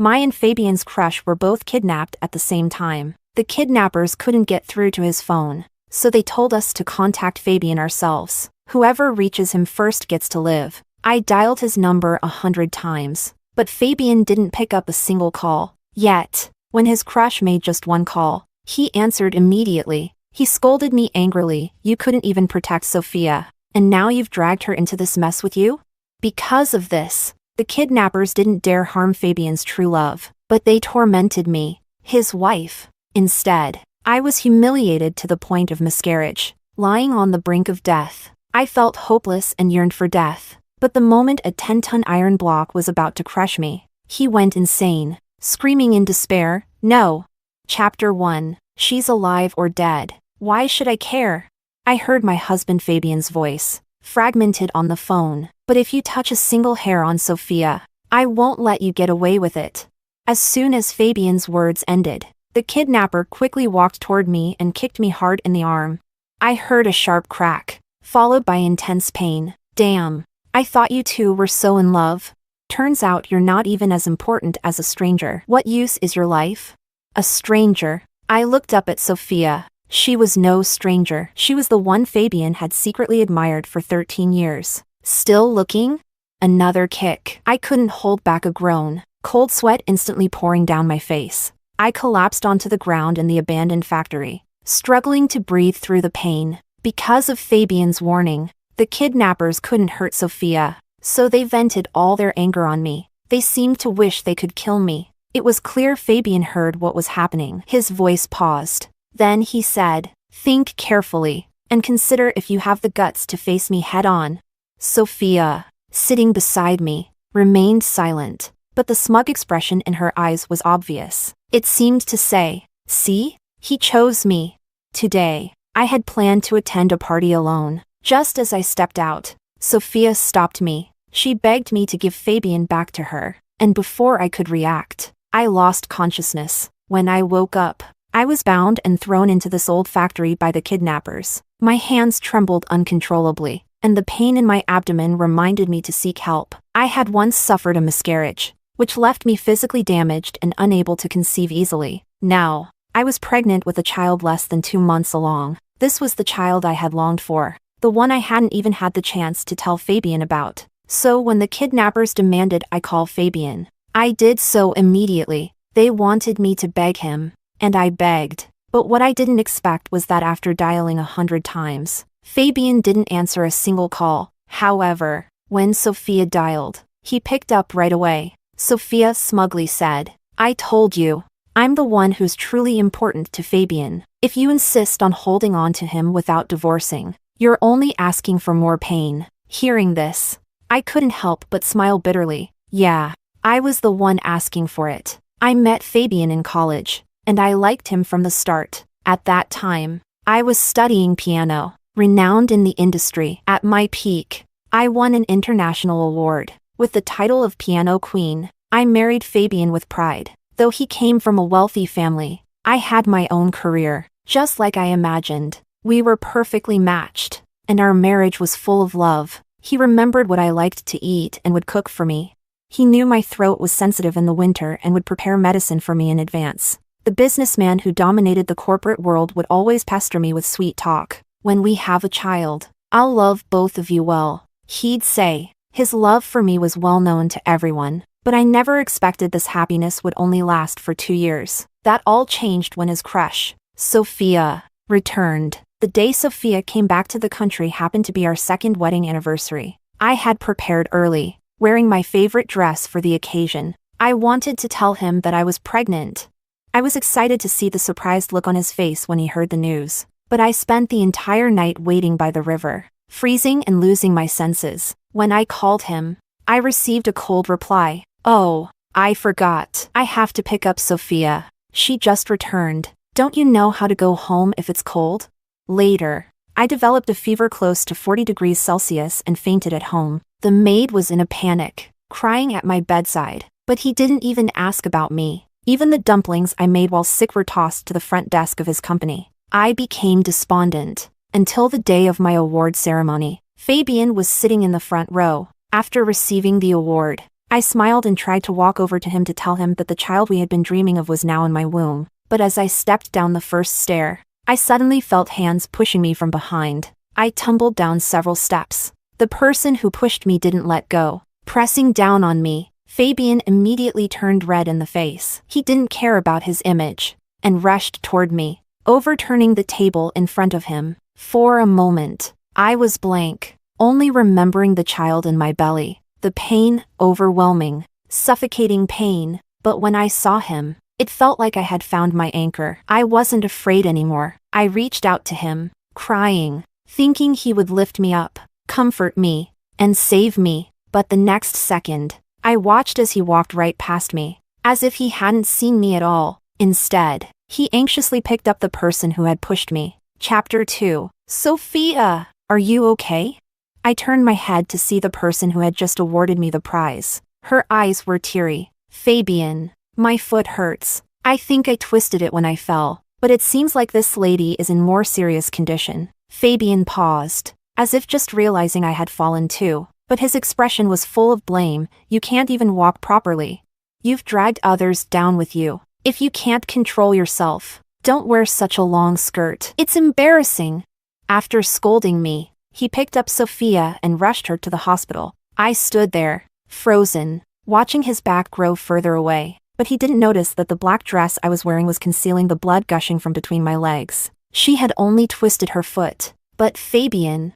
My and Fabian's crush were both kidnapped at the same time. The kidnappers couldn't get through to his phone, so they told us to contact Fabian ourselves. Whoever reaches him first gets to live. I dialed his number 100 times, but Fabian didn't pick up a single call. Yet, when his crush made just one call, he answered immediately. He scolded me angrily. "You couldn't even protect Sophia, and now you've dragged her into this mess with you?" Because of this, the kidnappers didn't dare harm Fabian's true love, but they tormented me, his wife. Instead, I was humiliated to the point of miscarriage, lying on the brink of death. I felt hopeless and yearned for death, but the moment a 10-ton iron block was about to crush me, he went insane, screaming in despair, "No!" Chapter 1. She's alive or dead. Why should I care? I heard my husband Fabian's voice, fragmented on the phone. "But if you touch a single hair on Sophia, I won't let you get away with it." As soon as Fabian's words ended, the kidnapper quickly walked toward me and kicked me hard in the arm. I heard a sharp crack, followed by intense pain. Damn, I thought you two were so in love. Turns out you're not even as important as a stranger. What use is your life? A stranger. I looked up at Sophia. She was no stranger. She was the one Fabian had secretly admired for 13 years. Still looking? Another kick. I couldn't hold back a groan, cold sweat instantly pouring down my face. I collapsed onto the ground in the abandoned factory, struggling to breathe through the pain. Because of Fabian's warning, the kidnappers couldn't hurt Sophia, so they vented all their anger on me. They seemed to wish they could kill me. It was clear Fabian heard what was happening. His voice paused. Then he said, "Think carefully, and consider if you have the guts to face me head-on." Sophia, sitting beside me, remained silent, but the smug expression in her eyes was obvious. It seemed to say, "See? He chose me." Today, I had planned to attend a party alone. Just as I stepped out, Sophia stopped me. She begged me to give Fabian back to her, and before I could react, I lost consciousness. When I woke up, I was bound and thrown into this old factory by the kidnappers. My hands trembled uncontrollably, and the pain in my abdomen reminded me to seek help. I had once suffered a miscarriage, which left me physically damaged and unable to conceive easily. Now, I was pregnant with a child less than 2 months along. This was the child I had longed for, the one I hadn't even had the chance to tell Fabian about. So when the kidnappers demanded I call Fabian, I did so immediately. They wanted me to beg him, and I begged. But what I didn't expect was that after dialing 100 times, Fabian didn't answer a single call. However, when Sophia dialed, he picked up right away. Sophia smugly said, "I told you, I'm the one who's truly important to Fabian. If you insist on holding on to him without divorcing, you're only asking for more pain." Hearing this, I couldn't help but smile bitterly. Yeah, I was the one asking for it. I met Fabian in college, and I liked him from the start. At that time, I was studying piano, renowned in the industry. At my peak, I won an international award. With the title of Piano Queen, I married Fabian with pride. Though he came from a wealthy family, I had my own career, just like I imagined. We were perfectly matched, and our marriage was full of love. He remembered what I liked to eat and would cook for me. He knew my throat was sensitive in the winter and would prepare medicine for me in advance. The businessman who dominated the corporate world would always pester me with sweet talk. "When we have a child, I'll love both of you well," he'd say. His love for me was well known to everyone, but I never expected this happiness would only last for 2 years. That all changed when his crush, Sophia, returned. The day Sophia came back to the country happened to be our 2nd wedding anniversary. I had prepared early, wearing my favorite dress for the occasion. I wanted to tell him that I was pregnant. I was excited to see the surprised look on his face when he heard the news, but I spent the entire night waiting by the river, freezing and losing my senses. When I called him, I received a cold reply. "Oh, I forgot. I have to pick up Sophia. She just returned. Don't you know how to go home if it's cold?" Later, I developed a fever close to 40 degrees Celsius and fainted at home. The maid was in a panic, crying at my bedside, but he didn't even ask about me. Even the dumplings I made while sick were tossed to the front desk of his company. I became despondent. Until the day of my award ceremony, Fabian was sitting in the front row. After receiving the award, I smiled and tried to walk over to him to tell him that the child we had been dreaming of was now in my womb, but as I stepped down the first stair, I suddenly felt hands pushing me from behind. I tumbled down several steps. The person who pushed me didn't let go, pressing down on me. Fabian immediately turned red in the face. He didn't care about his image, and rushed toward me, overturning the table in front of him. For a moment, I was blank, only remembering the child in my belly. The pain, overwhelming, suffocating pain, but when I saw him, it felt like I had found my anchor. I wasn't afraid anymore. I reached out to him, crying, thinking he would lift me up, comfort me, and save me, but the next second, I watched as he walked right past me, as if he hadn't seen me at all. Instead, he anxiously picked up the person who had pushed me. Chapter 2. Sophia, are you okay? I turned my head to see the person who had just awarded me the prize. Her eyes were teary. Fabian, my foot hurts. I think I twisted it when I fell, but it seems like this lady is in more serious condition. Fabian paused, as if just realizing I had fallen too, but his expression was full of blame. You can't even walk properly. You've dragged others down with you. If you can't control yourself, don't wear such a long skirt. It's embarrassing. After scolding me, he picked up Sophia and rushed her to the hospital. I stood there, frozen, watching his back grow further away, but he didn't notice that the black dress I was wearing was concealing the blood gushing from between my legs. She had only twisted her foot. But Fabian...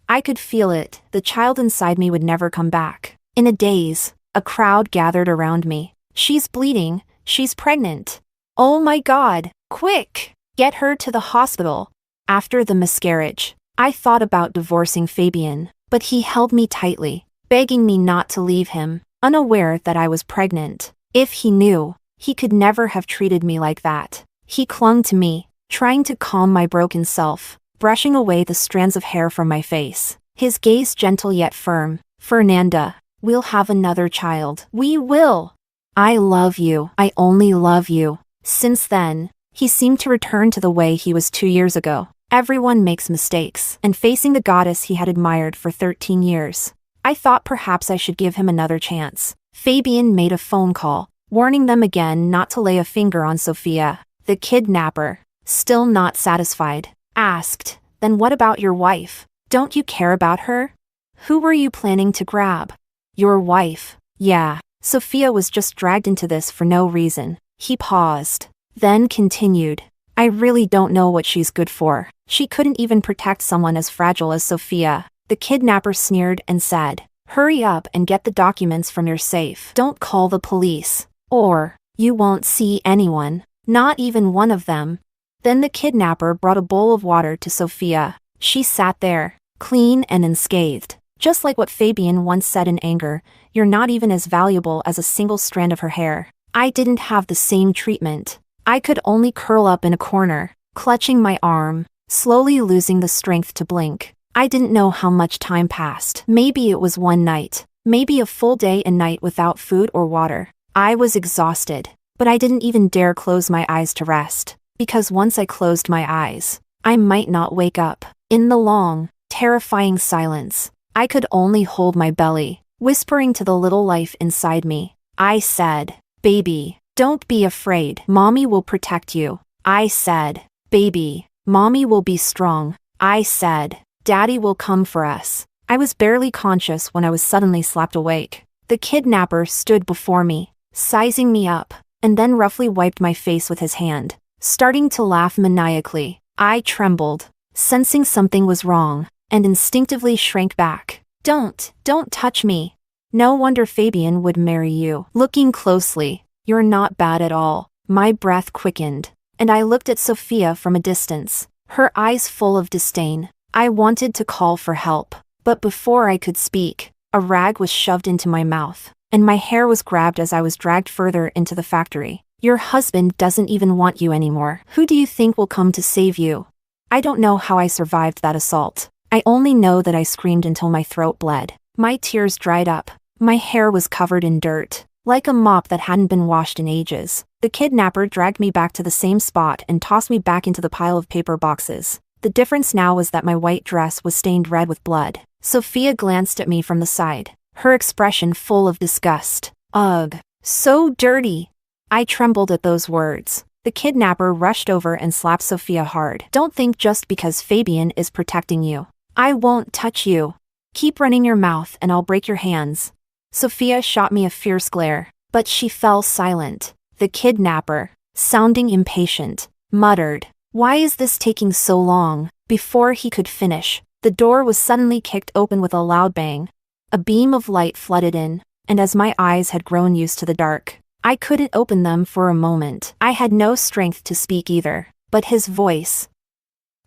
I could feel it. The child inside me would never come back. In a daze, a crowd gathered around me. She's bleeding. She's pregnant. Oh my God, quick! Get her to the hospital. After the miscarriage, I thought about divorcing Fabian, but he held me tightly, begging me not to leave him, unaware that I was pregnant. If he knew, he could never have treated me like that. He clung to me, trying to calm my broken self, brushing away the strands of hair from my face. His gaze gentle yet firm. Fernanda, we'll have another child. We will. I love you. I only love you. Since then, he seemed to return to the way he was 2 years ago. Everyone makes mistakes, and facing the goddess he had admired for 13 years, I thought perhaps I should give him another chance. Fabian made a phone call, warning them again not to lay a finger on Sophia. The kidnapper, still not satisfied, asked, "Then what about your wife? Don't you care about her? Who were you planning to grab?" "Your wife." "Yeah, Sophia was just dragged into this for no reason." He paused, then continued, "I really don't know what she's good for. She couldn't even protect someone as fragile as Sophia." The kidnapper sneered and said, "Hurry up and get the documents from your safe. Don't call the police, or you won't see anyone, not even one of them." Then the kidnapper brought a bowl of water to Sophia. She sat there, clean and unscathed, just like what Fabian once said in anger, "You're not even as valuable as a single strand of her hair." I didn't have the same treatment. I could only curl up in a corner, clutching my arm, slowly losing the strength to blink. I didn't know how much time passed. Maybe it was one night, maybe a full day and night without food or water. I was exhausted, but I didn't even dare close my eyes to rest, because once I closed my eyes, I might not wake up. In the long, terrifying silence, I could only hold my belly, whispering to the little life inside me. I said, "Baby, don't be afraid. Mommy will protect you." I said, "Baby, Mommy will be strong." I said, "Daddy will come for us." I was barely conscious when I was suddenly slapped awake. The kidnapper stood before me, sizing me up, and then roughly wiped my face with his hand, starting to laugh maniacally. I trembled, sensing something was wrong, and instinctively shrank back. Don't touch me. No wonder Fabian would marry you." Looking closely, "You're not bad at all." My breath quickened, and I looked at Sophia from a distance, her eyes full of disdain. I wanted to call for help, but before I could speak, a rag was shoved into my mouth, and my hair was grabbed as I was dragged further into the factory. "Your husband doesn't even want you anymore. Who do you think will come to save you?" I don't know how I survived that assault. I only know that I screamed until my throat bled. My tears dried up. My hair was covered in dirt, like a mop that hadn't been washed in ages. The kidnapper dragged me back to the same spot and tossed me back into the pile of paper boxes. The difference now was that my white dress was stained red with blood. Sophia glanced at me from the side, her expression full of disgust. Ugh, so dirty. I trembled at those words. The kidnapper rushed over and slapped Sophia hard. Don't think just because Fabian is protecting you. I won't touch you. Keep running your mouth and I'll break your hands. Sophia shot me a fierce glare, but she fell silent. The kidnapper, sounding impatient, muttered, "Why is this taking so long?" Before he could finish, the door was suddenly kicked open with a loud bang. A beam of light flooded in, and as my eyes had grown used to the dark, I couldn't open them for a moment. I had no strength to speak either, but his voice.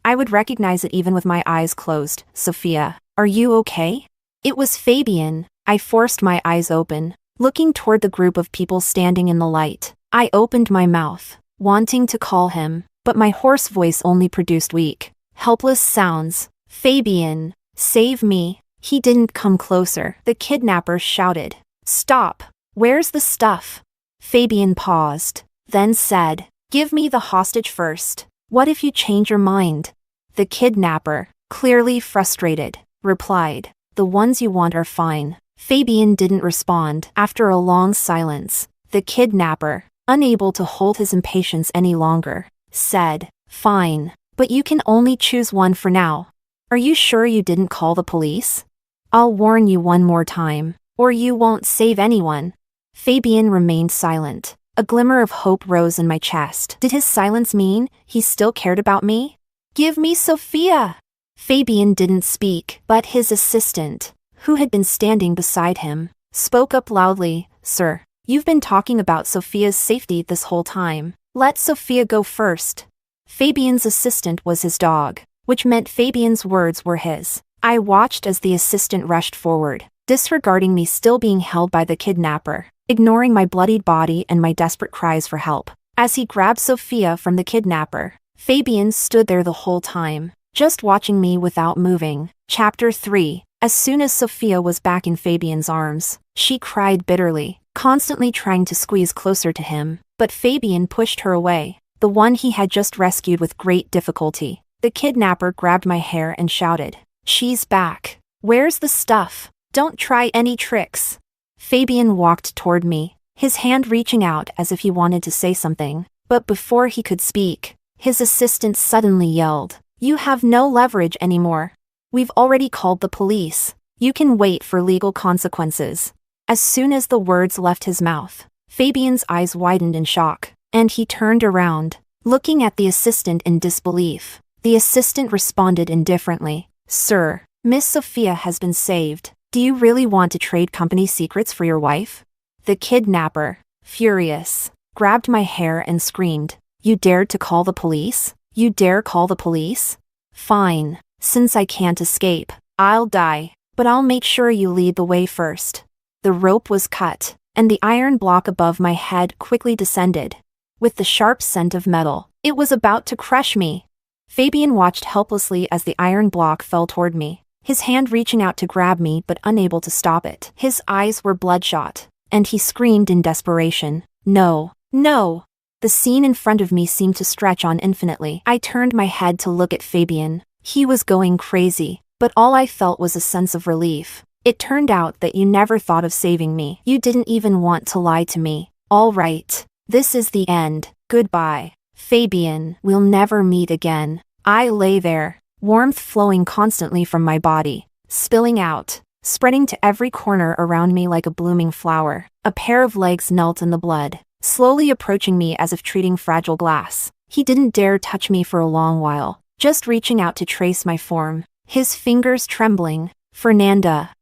I would recognize it even with my eyes closed. "Sophia, are you okay?" It was Fabian. I forced my eyes open, looking toward the group of people standing in the light. I opened my mouth, wanting to call him, but my hoarse voice only produced weak, helpless sounds. "Fabian, save me." He didn't come closer. The kidnapper shouted, "Stop! Where's the stuff?" Fabian paused, then said, "Give me the hostage first. What if you change your mind?" The kidnapper, clearly frustrated, replied, "The ones you want are fine." Fabian didn't respond. After a long silence, the kidnapper, unable to hold his impatience any longer, said, "Fine, but you can only choose one for now. Are you sure you didn't call the police? I'll warn you one more time, or you won't save anyone." Fabian remained silent. A glimmer of hope rose in my chest. Did his silence mean he still cared about me? "Give me Sophia!" Fabian didn't speak, but his assistant, who had been standing beside him, spoke up loudly, "Sir, you've been talking about Sophia's safety this whole time. Let Sophia go first." Fabian's assistant was his dog, which meant Fabian's words were his. I watched as the assistant rushed forward, disregarding me still being held by the kidnapper, ignoring my bloodied body and my desperate cries for help. As he grabbed Sophia from the kidnapper, Fabian stood there the whole time, just watching me without moving. Chapter 3. As soon as Sophia was back in Fabian's arms, she cried bitterly, constantly trying to squeeze closer to him, but Fabian pushed her away, the one he had just rescued with great difficulty. The kidnapper grabbed my hair and shouted, "She's back. Where's the stuff? Don't try any tricks." Fabian walked toward me, his hand reaching out as if he wanted to say something, but before he could speak, his assistant suddenly yelled, "You have no leverage anymore. We've already called the police. You can wait for legal consequences." As soon as the words left his mouth, Fabian's eyes widened in shock, and he turned around, looking at the assistant in disbelief. The assistant responded indifferently, "Sir, Miss Sophia has been saved. Do you really want to trade company secrets for your wife?" The kidnapper, furious, grabbed my hair and screamed, "You dared to call the police? You dare call the police? Fine, since I can't escape, I'll die, but I'll make sure you lead the way first." The rope was cut, and the iron block above my head quickly descended. With the sharp scent of metal, it was about to crush me. Fabian watched helplessly as the iron block fell toward me, his hand reaching out to grab me but unable to stop it. His eyes were bloodshot, and he screamed in desperation, "No, no!" The scene in front of me seemed to stretch on infinitely. I turned my head to look at Fabian. He was going crazy, but all I felt was a sense of relief. "It turned out that you never thought of saving me. You didn't even want to lie to me. All right. This is the end. Goodbye. Fabian, we'll never meet again." I lay there, warmth flowing constantly from my body, spilling out, spreading to every corner around me like a blooming flower. A pair of legs knelt in the blood, slowly approaching me as if treating fragile glass. He didn't dare touch me for a long while, just reaching out to trace my form, his fingers trembling. "Fernanda.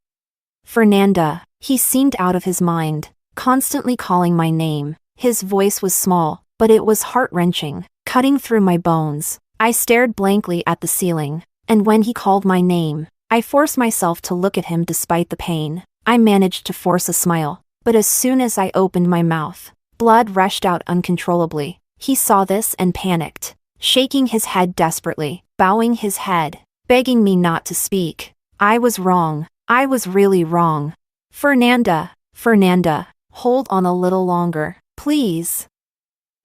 Fernanda." He seemed out of his mind, constantly calling my name. His voice was small, but it was heart-wrenching, cutting through my bones. I stared blankly at the ceiling, and when he called my name, I forced myself to look at him despite the pain. I managed to force a smile, but as soon as I opened my mouth, blood rushed out uncontrollably. He saw this and panicked, shaking his head desperately, bowing his head, begging me not to speak. I was wrong. I was really wrong. "Fernanda, Fernanda, hold on a little longer, please.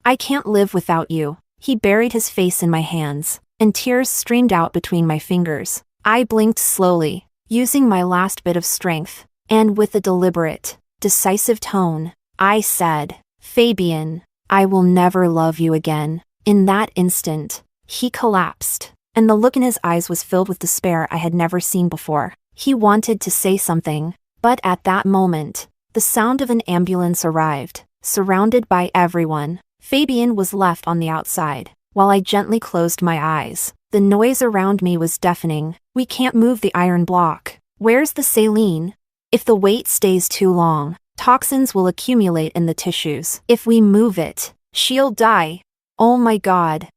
I can't live without you." He buried his face in my hands, and tears streamed out between my fingers. I blinked slowly, using my last bit of strength, And with a deliberate, decisive tone, I said, "Fabian, I will never love you again." In that instant, he collapsed, and the look in his eyes was filled with despair I had never seen before. He wanted to say something, but at that moment, the sound of an ambulance arrived, surrounded by everyone. Fabian was left on the outside. While I gently closed my eyes, the noise around me was deafening. "We can't move the iron block. Where's the saline? If the wait stays too long, toxins will accumulate in the tissues. If we move it, she'll die. Oh my God.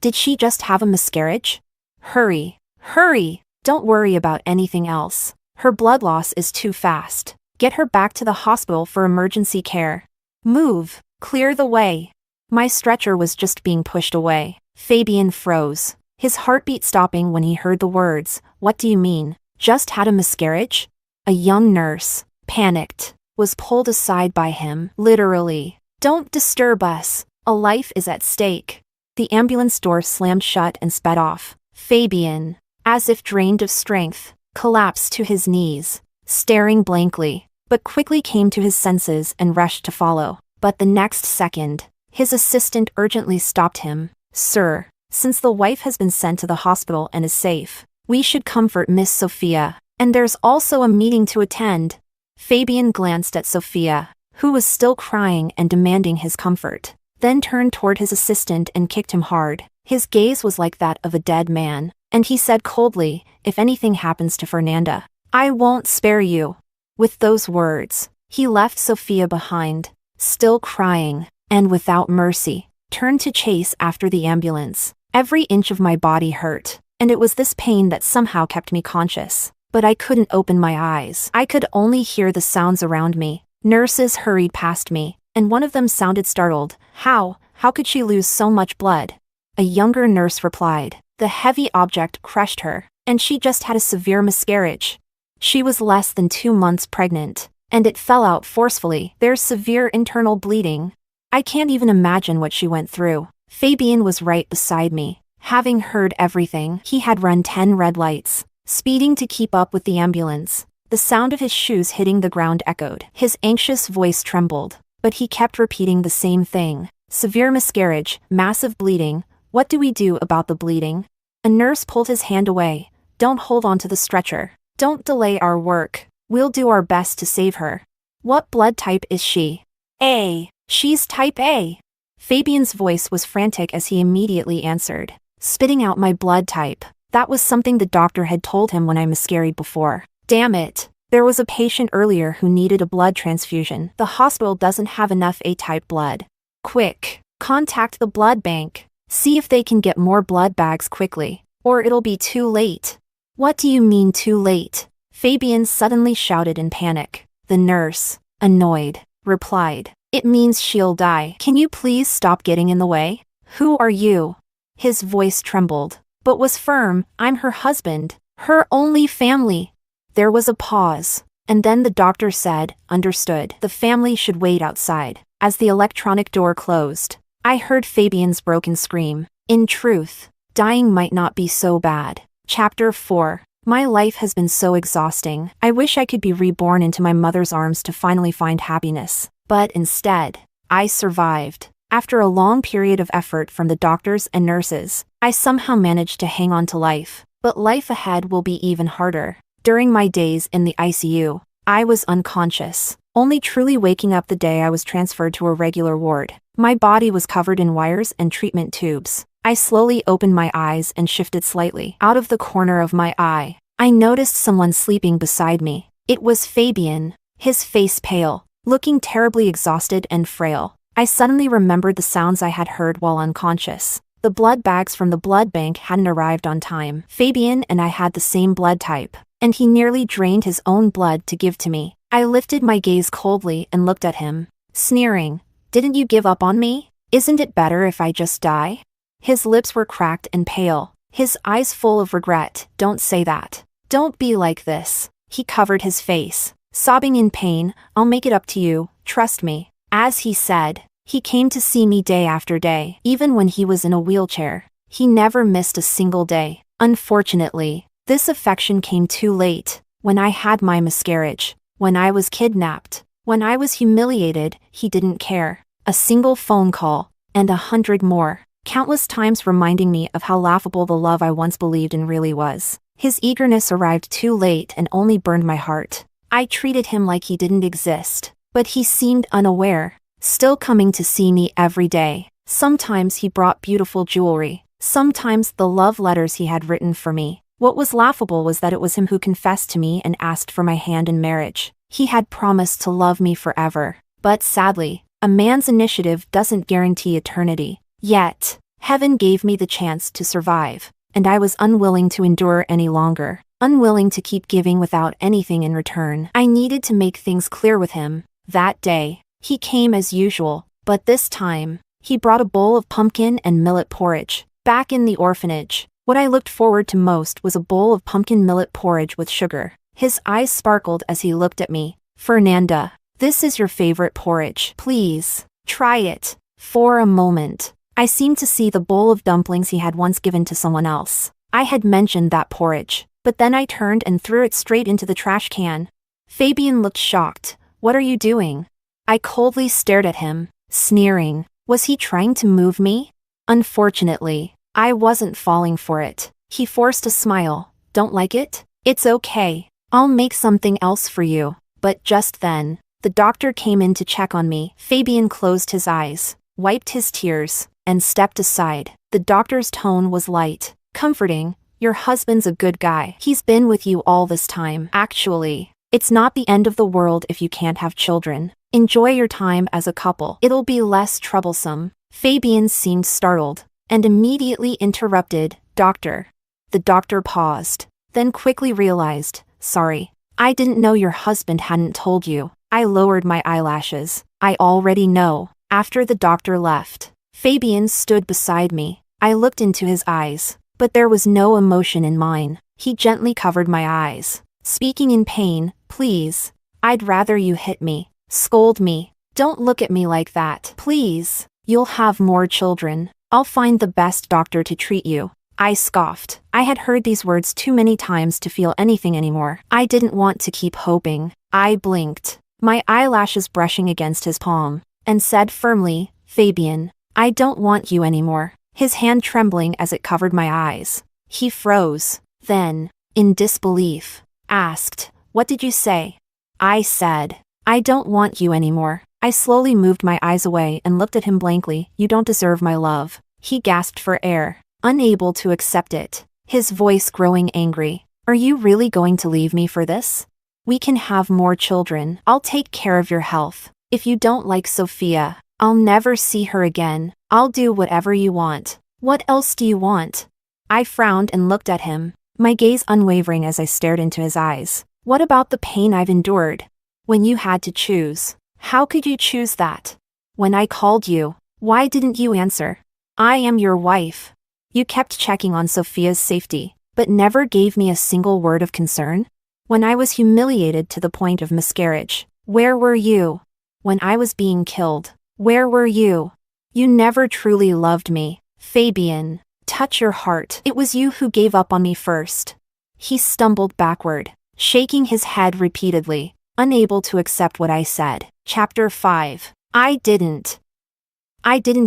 Did she just have a miscarriage? Hurry, hurry, don't worry about anything else. Her blood loss is too fast. Get her back to the hospital for emergency care. Move, clear the way." My stretcher was just being pushed away. Fabian froze, his heartbeat stopping when he heard the words, "What do you mean? Just had a miscarriage?" A young nurse, panicked, was pulled aside by him, literally. "Don't disturb us. A life is at stake." The ambulance door slammed shut and sped off. Fabian, as if drained of strength, collapsed to his knees, staring blankly, but quickly came to his senses and rushed to follow. But the next second, his assistant urgently stopped him. "Sir, since the wife has been sent to the hospital and is safe, we should comfort Miss Sophia, and there's also a meeting to attend." Fabian glanced at Sophia, who was still crying and demanding his comfort, then turned toward his assistant and kicked him hard. His gaze was like that of a dead man, and he said coldly, "If anything happens to Fernanda, I won't spare you." With those words, he left Sophia behind, still crying, and without mercy, turned to chase after the ambulance. Every inch of my body hurt, and it was this pain that somehow kept me conscious. But I couldn't open my eyes. I could only hear the sounds around me. Nurses hurried past me, and one of them sounded startled. How could she lose so much blood?" A younger nurse replied, "The heavy object crushed her, and she just had a severe miscarriage. She was less than 2 months pregnant, and it fell out forcefully. There's severe internal bleeding. I can't even imagine what she went through." Fabian was right beside me. Having heard everything, he had run 10 red lights, speeding to keep up with the ambulance. The sound of his shoes hitting the ground echoed. His anxious voice trembled, but he kept repeating the same thing. "Severe miscarriage, massive bleeding. What do we do about the bleeding?" A nurse pulled his hand away. "Don't hold on to the stretcher. Don't delay our work. We'll do our best to save her." "What blood type is she?" "A. She's type A." Fabian's voice was frantic as he immediately answered, spitting out my blood type. That was something the doctor had told him when I miscarried before. Damn it. There was a patient earlier who needed a blood transfusion. The hospital doesn't have enough A-type blood. Quick, contact the blood bank. See if they can get more blood bags quickly, or it'll be too late. "What do you mean too late?" Fabian suddenly shouted in panic. The nurse, annoyed, replied, "It means she'll die. Can you please stop getting in the way?" "Who are you?" His voice trembled, but was firm. "I'm her husband, her only family." There was a pause, and then the doctor said, "Understood. The family should wait outside." As the electronic door closed, I heard Fabian's broken scream. In truth, dying might not be so bad. Chapter 4. My life has been so exhausting. I wish I could be reborn into my mother's arms to finally find happiness. But instead, I survived. After a long period of effort from the doctors and nurses, I somehow managed to hang on to life. But life ahead will be even harder. During my days in the ICU, I was unconscious, only truly waking up the day I was transferred to a regular ward. My body was covered in wires and treatment tubes. I slowly opened my eyes and shifted slightly. Out of the corner of my eye, I noticed someone sleeping beside me. It was Fabian, his face pale, looking terribly exhausted and frail. I suddenly remembered the sounds I had heard while unconscious. The blood bags from the blood bank hadn't arrived on time. Fabian and I had the same blood type, and he nearly drained his own blood to give to me. I lifted my gaze coldly and looked at him, sneering. "Didn't you give up on me? Isn't it better if I just die?" His lips were cracked and pale, his eyes full of regret. "Don't say that. Don't be like this." He covered his face, sobbing in pain. "I'll make it up to you, trust me." As he said, he came to see me day after day, even when he was in a wheelchair. He never missed a single day. Unfortunately, this affection came too late. When I had my miscarriage, When I was kidnapped, when I was humiliated, he didn't care. A single phone call, and 100 more, countless times reminding me of how laughable the love I once believed in really was. His eagerness arrived too late and only burned my heart. I treated him like he didn't exist, but he seemed unaware, still coming to see me every day. Sometimes he brought beautiful jewelry, sometimes the love letters he had written for me. What was laughable was that it was him who confessed to me and asked for my hand in marriage. He had promised to love me forever. But sadly, a man's initiative doesn't guarantee eternity. Yet, heaven gave me the chance to survive, and I was unwilling to endure any longer, unwilling to keep giving without anything in return. I needed to make things clear with him. That day, he came as usual, but this time, he brought a bowl of pumpkin and millet porridge. Back in the orphanage, what I looked forward to most was a bowl of pumpkin millet porridge with sugar. His eyes sparkled as he looked at me. Fernanda, this is your favorite porridge. Please, try it. For a moment, I seemed to see the bowl of dumplings he had once given to someone else. I had mentioned that porridge, but then I turned and threw it straight into the trash can. Fabian looked shocked. What are you doing? I coldly stared at him, sneering. Was he trying to move me? Unfortunately, I wasn't falling for it. He forced a smile. Don't like it? It's okay. I'll make something else for you. But just then, the doctor came in to check on me. Fabian closed his eyes, wiped his tears, and stepped aside. The doctor's tone was light, comforting. Your husband's a good guy. He's been with you all this time. Actually, it's not the end of the world if you can't have children. Enjoy your time as a couple. It'll be less troublesome. Fabian seemed startled, and immediately interrupted. Doctor. The doctor paused, then quickly realized, sorry, I didn't know your husband hadn't told you. I lowered my eyelashes. I already know. After the doctor left, Fabian stood beside me. I looked into his eyes, but there was no emotion in mine. He gently covered my eyes, speaking in pain. Please, I'd rather you hit me, scold me. Don't look at me like that. Please, you'll have more children. I'll find the best doctor to treat you. I scoffed. I had heard these words too many times to feel anything anymore. I didn't want to keep hoping. I blinked, my eyelashes brushing against his palm, and said firmly, Fabian, I don't want you anymore. His hand trembling as it covered my eyes. He froze, then, in disbelief, asked, what did you say? I said, I don't want you anymore. I slowly moved my eyes away and looked at him blankly. You don't deserve my love. He gasped for air, unable to accept it, his voice growing angry. Are you really going to leave me for this? We can have more children. I'll take care of your health. If you don't like Sophia, I'll never see her again. I'll do whatever you want. What else do you want? I frowned and looked at him, my gaze unwavering as I stared into his eyes. What about the pain I've endured? When you had to choose, how could you choose that? When I called you, why didn't you answer? I am your wife. You kept checking on Sophia's safety, but never gave me a single word of concern. When I was humiliated to the point of miscarriage, where were you? When I was being killed, where were you? You never truly loved me. Fabian, touch your heart. It was you who gave up on me first. He stumbled backward, shaking his head repeatedly, unable to accept what I said. Chapter 5. I didn't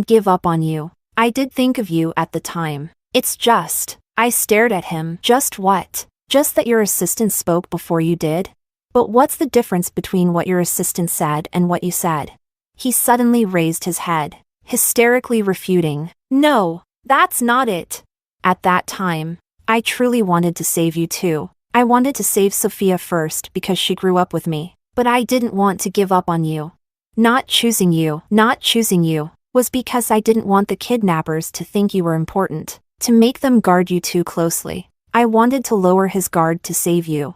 give up on you. I did think of you at the time. It's just, I stared at him. Just what? Just that your assistant spoke before you did? But what's the difference between what your assistant said and what you said? He suddenly raised his head, hysterically refuting. No, that's not it. At that time, I truly wanted to save you too. I wanted to save Sophia first because she grew up with me, but I didn't want to give up on you. Not choosing you was because I didn't want the kidnappers to think you were important, to make them guard you too closely. I wanted to lower his guard to save you.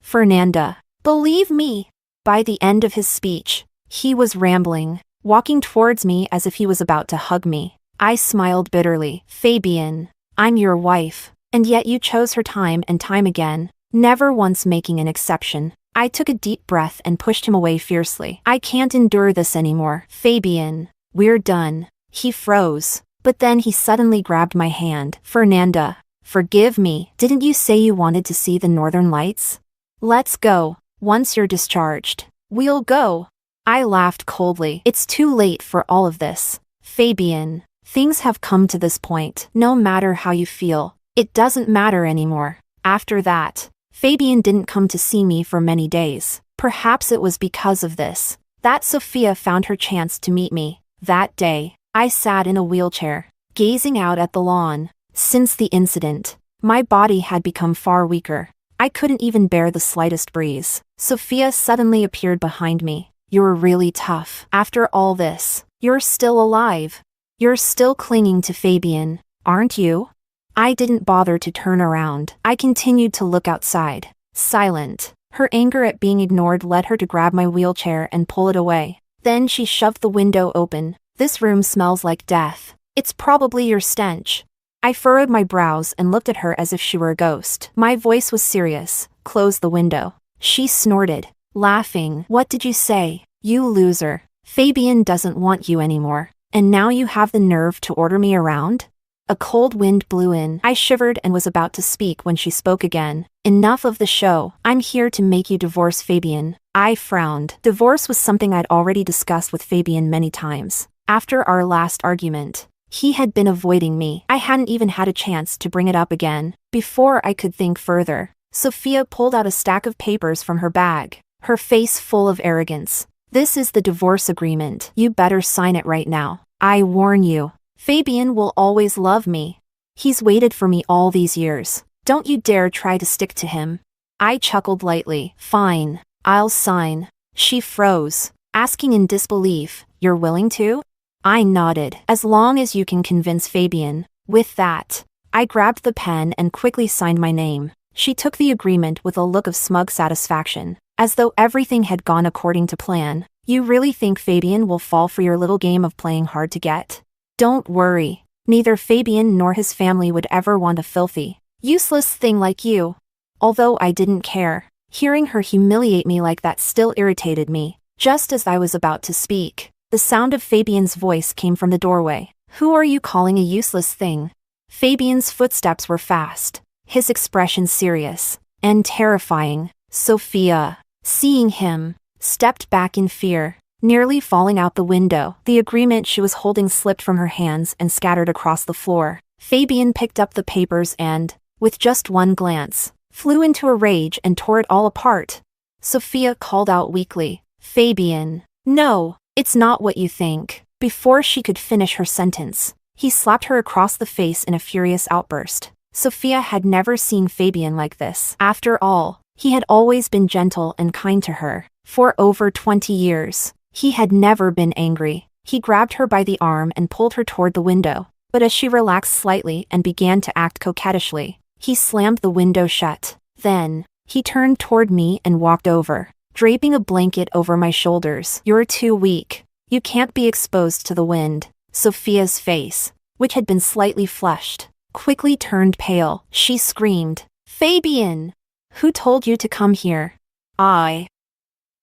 Fernanda, believe me. By the end of his speech, he was rambling, walking towards me as if he was about to hug me. I smiled bitterly. Fabian, I'm your wife, and yet you chose her time and time again, never once making an exception. I took a deep breath and pushed him away fiercely. I can't endure this anymore. Fabian, we're done. He froze, but then he suddenly grabbed my hand. Fernanda, forgive me. Didn't you say you wanted to see the northern lights? Let's go. Once you're discharged, we'll go. I laughed coldly. It's too late for all of this. Fabian, things have come to this point. No matter how you feel, it doesn't matter anymore. After that, Fabian didn't come to see me for many days. Perhaps it was because of this that Sophia found her chance to meet me. That day, I sat in a wheelchair, gazing out at the lawn. Since the incident, my body had become far weaker. I couldn't even bear the slightest breeze. Sophia suddenly appeared behind me. You're really tough. After all this, you're still alive. You're still clinging to Fabian, aren't you? I didn't bother to turn around. I continued to look outside, silent. Her anger at being ignored led her to grab my wheelchair and pull it away. Then she shoved the window open. This room smells like death. It's probably your stench. I furrowed my brows and looked at her as if she were a ghost. My voice was serious. Close the window. She snorted, laughing. What did you say? You loser. Fabian doesn't want you anymore. And now you have the nerve to order me around? A cold wind blew in. I shivered and was about to speak when she spoke again. Enough of the show. I'm here to make you divorce Fabian. I frowned. Divorce was something I'd already discussed with Fabian many times. After our last argument, he had been avoiding me. I hadn't even had a chance to bring it up again. Before I could think further, Sophia pulled out a stack of papers from her bag, her face full of arrogance. This is the divorce agreement. You better sign it right now. I warn you. Fabian will always love me. He's waited for me all these years. Don't you dare try to stick to him. I chuckled lightly. Fine, I'll sign. She froze, asking in disbelief, You're willing to? I nodded. As long as you can convince Fabian. With that, I grabbed the pen and quickly signed my name. She took the agreement with a look of smug satisfaction, as though everything had gone according to plan. You really think Fabian will fall for your little game of playing hard to get? Don't worry. Neither Fabian nor his family would ever want a filthy, useless thing like you. Although I didn't care, hearing her humiliate me like that still irritated me. Just as I was about to speak, the sound of Fabian's voice came from the doorway. Who are you calling a useless thing? Fabian's footsteps were fast, his expression serious and terrifying. Sophia, seeing him, stepped back in fear, nearly falling out the window. The agreement she was holding slipped from her hands and scattered across the floor. Fabian picked up the papers and, with just one glance, flew into a rage and tore it all apart. Sophia called out weakly, Fabian, no, it's not what you think. Before she could finish her sentence, he slapped her across the face in a furious outburst. Sophia had never seen Fabian like this. After all, he had always been gentle and kind to her. For over 20 years, he had never been angry. He grabbed her by the arm and pulled her toward the window. But as she relaxed slightly and began to act coquettishly, he slammed the window shut. Then, he turned toward me and walked over, draping a blanket over my shoulders. You're too weak. You can't be exposed to the wind. Sophia's face, which had been slightly flushed, quickly turned pale. She screamed, Fabian! Who told you to come here?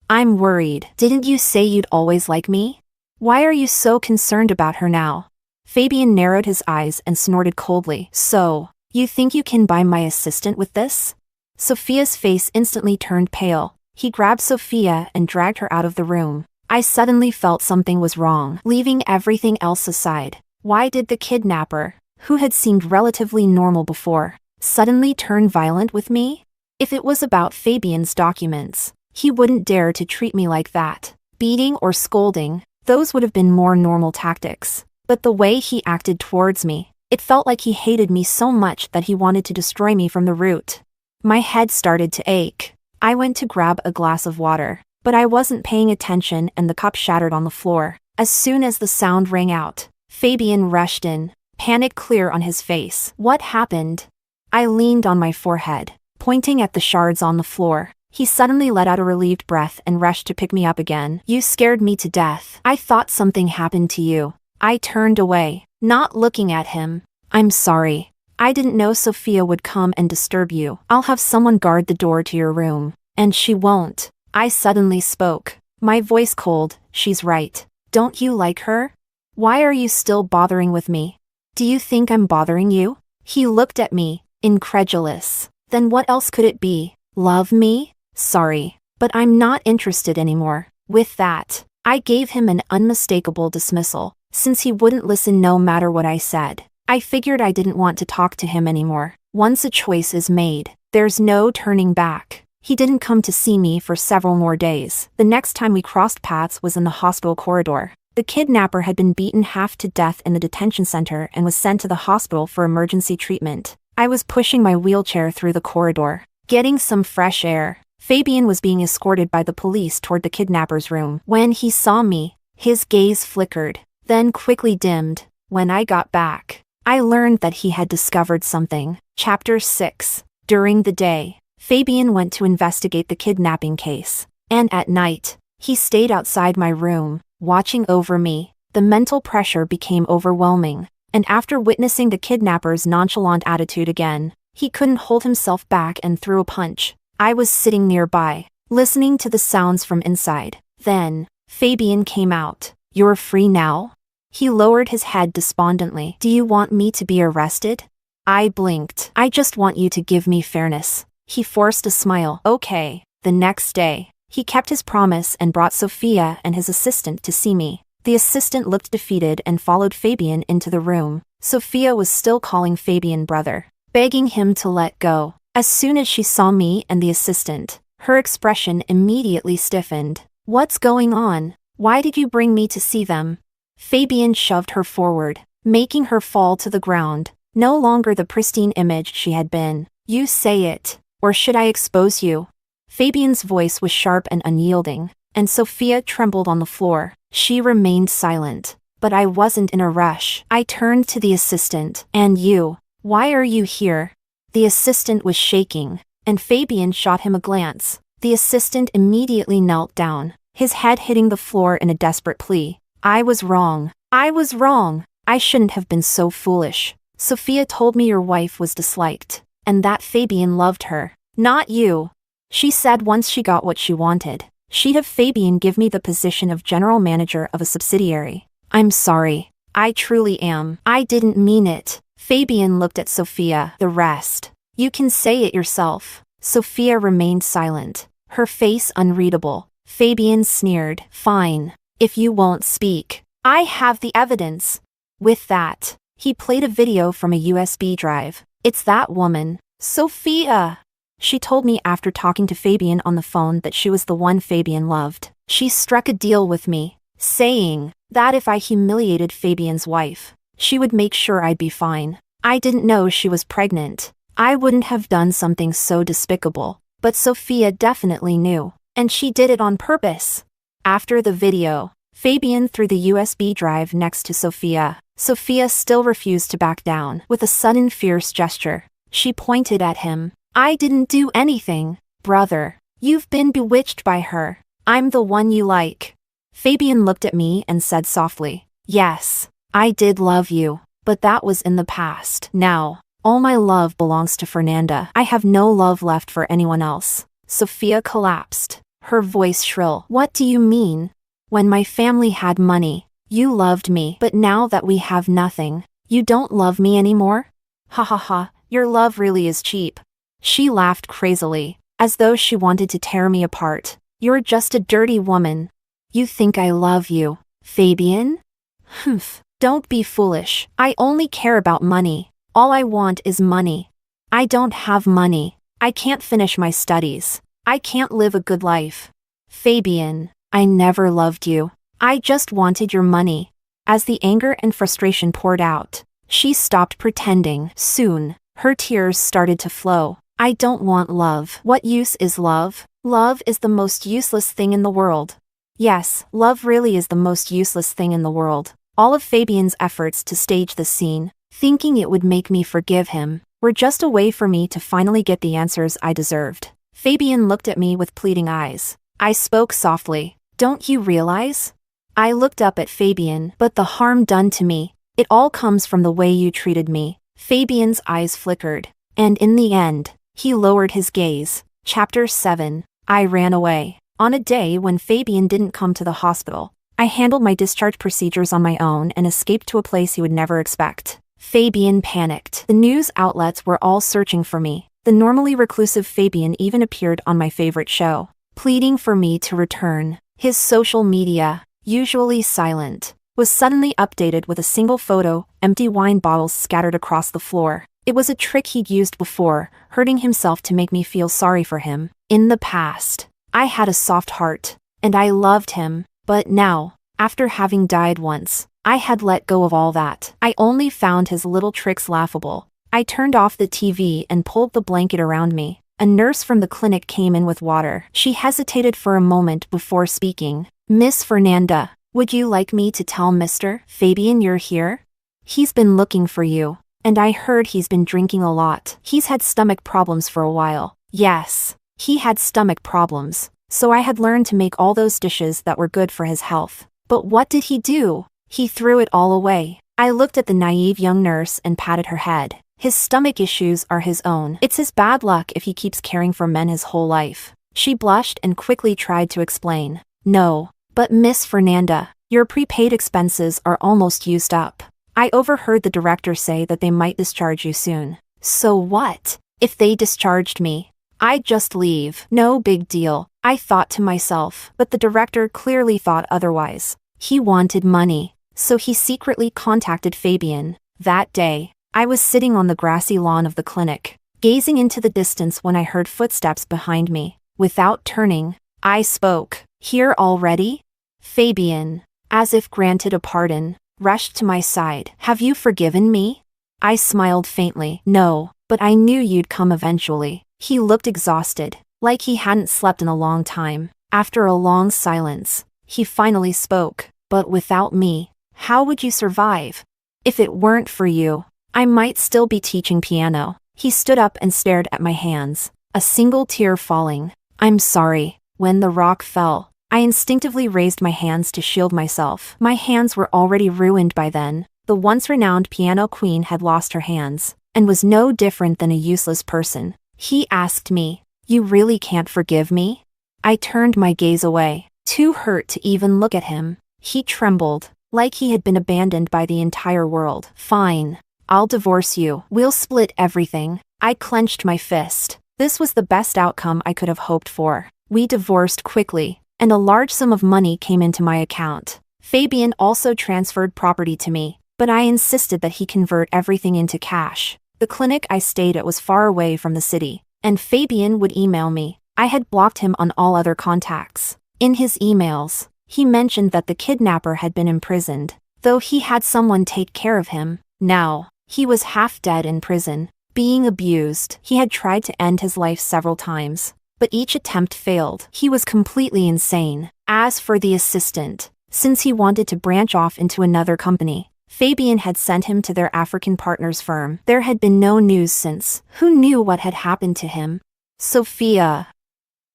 I'm worried. Didn't you say you'd always like me? Why are you so concerned about her now? Fabian narrowed his eyes and snorted coldly. So, you think you can buy my assistant with this? Sophia's face instantly turned pale. He grabbed Sophia and dragged her out of the room. I suddenly felt something was wrong. Leaving everything else aside, why did the kidnapper, who had seemed relatively normal before, suddenly turn violent with me? If it was about Fabian's documents, he wouldn't dare to treat me like that. Beating or scolding, those would have been more normal tactics. But the way he acted towards me, it felt like he hated me so much that he wanted to destroy me from the root. My head started to ache. I went to grab a glass of water, but I wasn't paying attention and the cup shattered on the floor. As soon as the sound rang out, Fabian rushed in, panic clear on his face. What happened? I leaned on my forehead, pointing at the shards on the floor. He suddenly let out a relieved breath and rushed to pick me up again. You scared me to death. I thought something happened to you. I turned away, not looking at him. I'm sorry. I didn't know Sophia would come and disturb you. I'll have someone guard the door to your room. And she won't. I suddenly spoke, my voice cold. She's right. Don't you like her? Why are you still bothering with me? Do you think I'm bothering you? He looked at me, incredulous. Then what else could it be? Love me? Sorry. But I'm not interested anymore. With that, I gave him an unmistakable dismissal, since he wouldn't listen no matter what I said. I figured I didn't want to talk to him anymore. Once a choice is made, there's no turning back. He didn't come to see me for several more days. The next time we crossed paths was in the hospital corridor. The kidnapper had been beaten half to death in the detention center and was sent to the hospital for emergency treatment. I was pushing my wheelchair through the corridor, getting some fresh air. Fabian was being escorted by the police toward the kidnapper's room. When he saw me, his gaze flickered, then quickly dimmed. When I got back, I learned that he had discovered something. Chapter 6. During the day, Fabian went to investigate the kidnapping case, and at night, he stayed outside my room, watching over me. The mental pressure became overwhelming, and after witnessing the kidnapper's nonchalant attitude again, he couldn't hold himself back and threw a punch. I was sitting nearby, listening to the sounds from inside. Then, Fabian came out. "You're free now?" He lowered his head despondently. "Do you want me to be arrested?" I blinked. "I just want you to give me fairness." He forced a smile. "Okay." The next day, he kept his promise and brought Sophia and his assistant to see me. The assistant looked defeated and followed Fabian into the room. Sophia was still calling Fabian brother, begging him to let go. As soon as she saw me and the assistant, her expression immediately stiffened. "What's going on? Why did you bring me to see them?" Fabian shoved her forward, making her fall to the ground, no longer the pristine image she had been. "You say it, or should I expose you?" Fabian's voice was sharp and unyielding, and Sophia trembled on the floor. She remained silent, but I wasn't in a rush. I turned to the assistant. "And you, why are you here?" The assistant was shaking, and Fabian shot him a glance. The assistant immediately knelt down, his head hitting the floor in a desperate plea. "I was wrong. I was wrong. I shouldn't have been so foolish. Sophia told me your wife was disliked, and that Fabian loved her. Not you. She said once she got what she wanted, she'd have Fabian give me the position of general manager of a subsidiary. I'm sorry. I truly am. I didn't mean it." Fabian looked at Sophia. "The rest, you can say it yourself." Sophia remained silent, her face unreadable. Fabian sneered. "Fine. If you won't speak, I have the evidence." With that, he played a video from a USB drive. "It's that woman, Sophia. She told me after talking to Fabian on the phone that she was the one Fabian loved. She struck a deal with me, saying that if I humiliated Fabian's wife, she would make sure I'd be fine. I didn't know she was pregnant. I wouldn't have done something so despicable, but Sophia definitely knew, and she did it on purpose." After the video, Fabian threw the USB drive next to Sophia. Sophia still refused to back down. With a sudden fierce gesture, she pointed at him. "I didn't do anything, brother. You've been bewitched by her. I'm the one you like." Fabian looked at me and said softly, "Yes, I did love you, but that was in the past. Now, all my love belongs to Fernanda. I have no love left for anyone else." Sophia collapsed, her voice shrill. "What do you mean? When my family had money, you loved me, but now that we have nothing, you don't love me anymore? Ha ha ha, your love really is cheap." She laughed crazily, as though she wanted to tear me apart. "You're just a dirty woman. You think I love you, Fabian? Humph. Don't be foolish. I only care about money. All I want is money. I don't have money. I can't finish my studies. I can't live a good life. Fabian, I never loved you. I just wanted your money." As the anger and frustration poured out, she stopped pretending. Soon, her tears started to flow. "I don't want love. What use is love? Love is the most useless thing in the world." Yes, love really is the most useless thing in the world. All of Fabian's efforts to stage the scene, thinking it would make me forgive him, were just a way for me to finally get the answers I deserved. Fabian looked at me with pleading eyes. I spoke softly. "Don't you realize?" I looked up at Fabian. "But the harm done to me, it all comes from the way you treated me." Fabian's eyes flickered, and in the end, he lowered his gaze. Chapter 7. I ran away. On a day when Fabian didn't come to the hospital, I handled my discharge procedures on my own and escaped to a place he would never expect. Fabian panicked. The news outlets were all searching for me. The normally reclusive Fabian even appeared on my favorite show. pleading for me to return. His social media, usually silent, was suddenly updated with a single photo, empty wine bottles scattered across the floor. It was a trick he'd used before, hurting himself to make me feel sorry for him. In the past, I had a soft heart, and I loved him, but now, after having died once, I had let go of all that. I only found his little tricks laughable. I turned off the TV and pulled the blanket around me. A nurse from the clinic came in with water. She hesitated for a moment before speaking. "Miss Fernanda, would you like me to tell Mr. Fabian you're here? He's been looking for you, and I heard he's been drinking a lot. He's had stomach problems for a while." Yes, he had stomach problems, so I had learned to make all those dishes that were good for his health. But what did he do? He threw it all away. I looked at the naive young nurse and patted her head. His stomach issues are his own. It's his bad luck if he keeps caring for men his whole life. She blushed and quickly tried to explain. "No, but Miss Fernanda, your prepaid expenses are almost used up. I overheard the director say that they might discharge you soon." "So what? If they discharged me, I'd just leave. No big deal," I thought to myself, but the director clearly thought otherwise. He wanted money, so he secretly contacted Fabian. That day, I was sitting on the grassy lawn of the clinic, gazing into the distance when I heard footsteps behind me. Without turning, I spoke. "Here already?" Fabian, as if granted a pardon, rushed to my side. "Have you forgiven me?" I smiled faintly. "No, but I knew you'd come eventually." He looked exhausted, like he hadn't slept in a long time. After a long silence, he finally spoke. "But without me, how would you survive? If it weren't for you, I might still be teaching piano." He stood up and stared at my hands, a single tear falling. "I'm sorry." When the rock fell, I instinctively raised my hands to shield myself. My hands were already ruined by then. The once renowned piano queen had lost her hands, and was no different than a useless person. He asked me, "You really can't forgive me?" I turned my gaze away, too hurt to even look at him. He trembled, like he had been abandoned by the entire world. "Fine. I'll divorce you. We'll split everything." I clenched my fist. This was the best outcome I could have hoped for. We divorced quickly, and a large sum of money came into my account. Fabian also transferred property to me, but I insisted that he convert everything into cash. The clinic I stayed at was far away from the city, and Fabian would email me. I had blocked him on all other contacts. In his emails, he mentioned that the kidnapper had been imprisoned, though he had someone take care of him. Now, he was half dead in prison, being abused. He had tried to end his life several times, but each attempt failed. He was completely insane. As for the assistant, since he wanted to branch off into another company, Fabian had sent him to their African partner's firm. There had been no news since. Who knew what had happened to him? Sophia.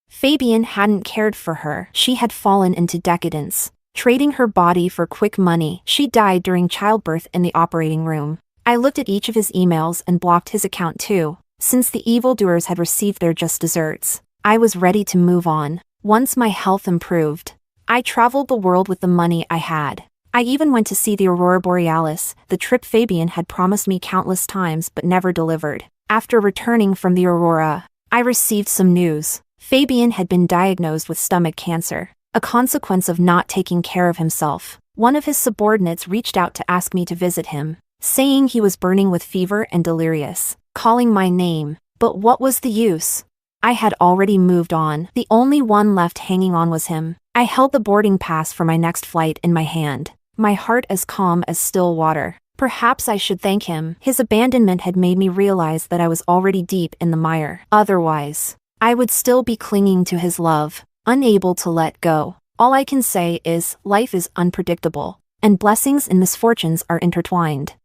Fabian hadn't cared for her. She had fallen into decadence, trading her body for quick money. She died during childbirth in the operating room. I looked at each of his emails and blocked his account too. Since the evildoers had received their just desserts, I was ready to move on. Once my health improved, I traveled the world with the money I had. I even went to see the Aurora Borealis, the trip Fabian had promised me countless times but never delivered. After returning from the Aurora, I received some news. Fabian had been diagnosed with stomach cancer, a consequence of not taking care of himself. One of his subordinates reached out to ask me to visit him, saying he was burning with fever and delirious, calling my name. But what was the use? I had already moved on. The only one left hanging on was him. I held the boarding pass for my next flight in my hand, my heart as calm as still water. Perhaps I should thank him. His abandonment had made me realize that I was already deep in the mire. Otherwise, I would still be clinging to his love, unable to let go. All I can say is, life is unpredictable, and blessings and misfortunes are intertwined.